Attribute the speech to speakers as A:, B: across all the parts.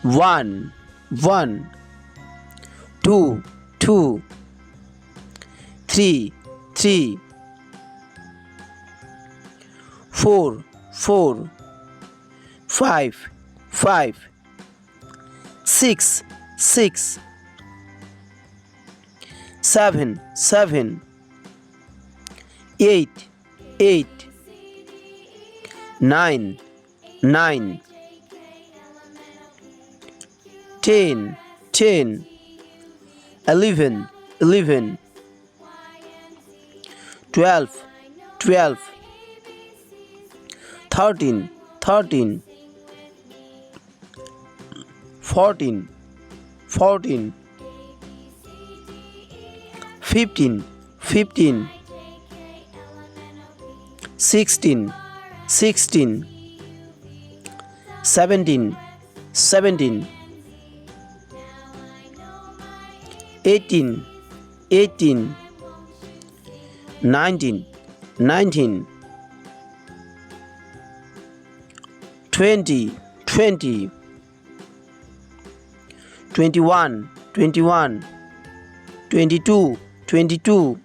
A: one, one, two, two, three, three, four, four, five, five, six, six, seven, seven, eight, eight, nine, nine, 10, 10, 11, 11, 12, 12, 13, 13, 14, 14, 15, 15, 16, 16, 17, 17, 18, 18, 19, 19, 20, 20, 21, 21, 22, 22,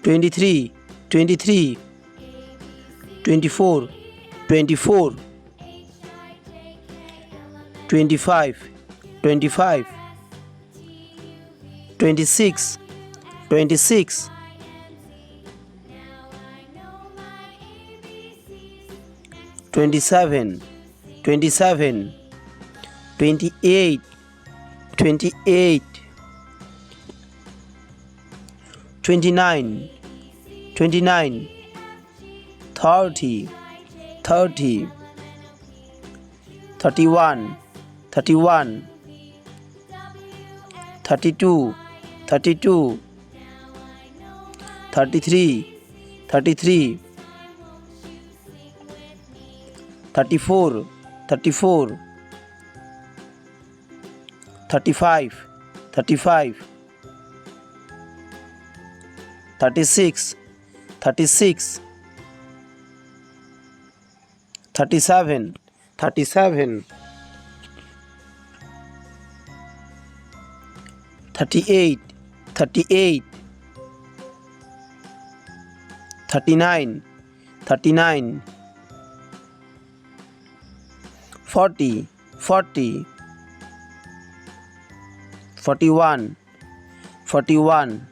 A: 23, 23, 24, 24, 25, 25, 26, 26, 27, 27, 28, 28, 29, 29, 30, 30, 31, 31, 32, 32, 33, 33, 34, 34, 35, 35, 36, 36, 37, 37, 38, 38, 39, 39, 40, 40, 41, 41,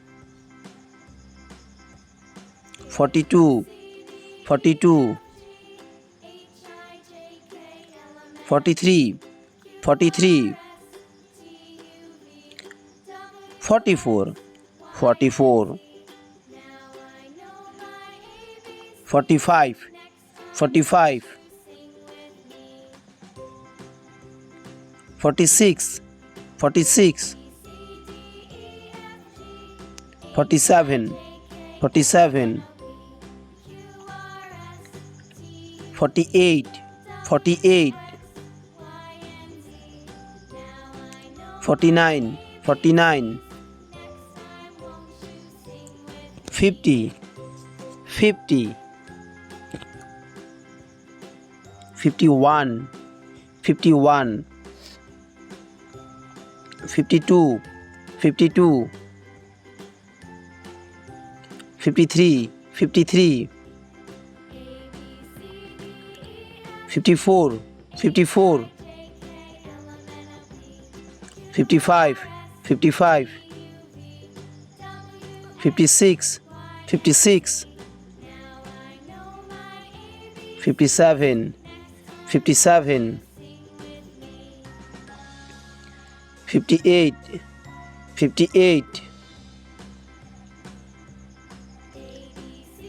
A: 42, 42, 43, 43, 44, 44, 45, 45, 46, 46, 47, 47, 48, 48, 49, 49, 50, 50, 51, 51, 52, 52, 53, 53, 54, 54, 55, 55, 56, 56, 57, 57, 58, 58,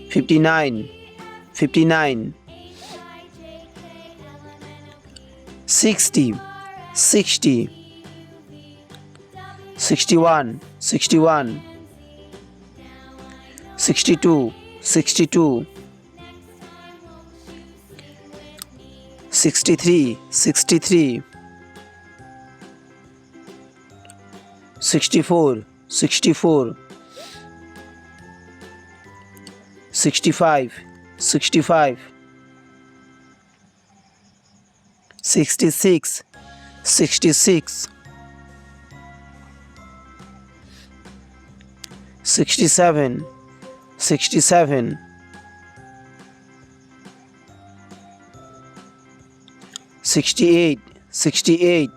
A: 59, 59, 60, 60, 61, 61, 62, 62, 63, 63, 64, 64, 65, 65, 66, 66, 67, 67, 68, 68,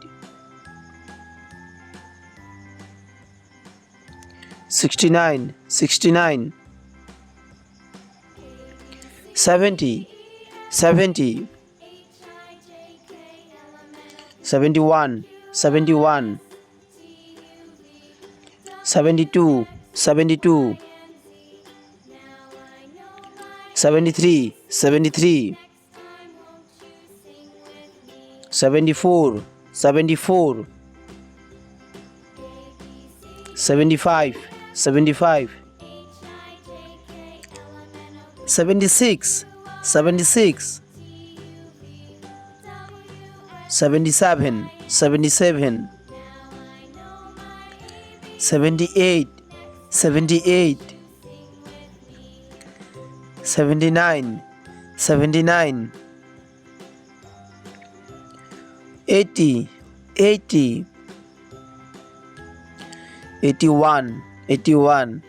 A: 69, 69, 70, 70, 71, 71, 72, 72, 73, 73, 74, 74, 75, 75, 76, 76, 77, 77, 78, 78, 79, 79, 80, 80, 81, 81,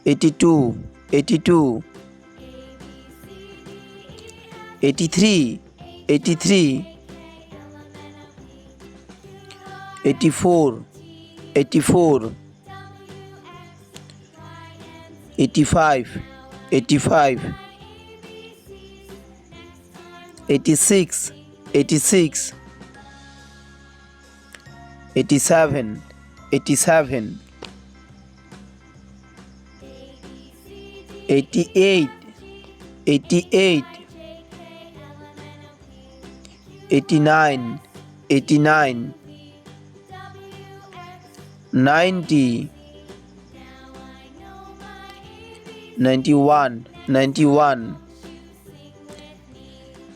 A: 82, 82, 83, 83, 84, 84, 85, 85, 86, 86, 87, 87, 88, 88, 89, 89, 90, 91, 91,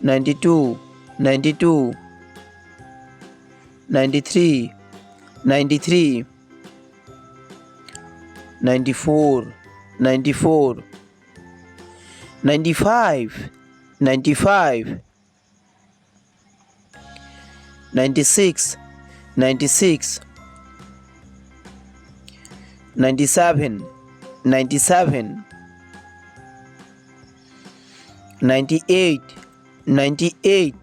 A: 92, 92, 93, 93, 94, 94, 95, 95, 96, 96, 97, 97, 98, 98,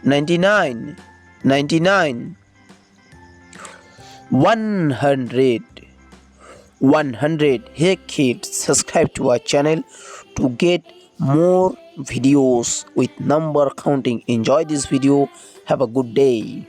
A: 99, 99, 100, 100. Hey kids, subscribe to our channel to get more videos with number counting. Enjoy this video. Have a good day.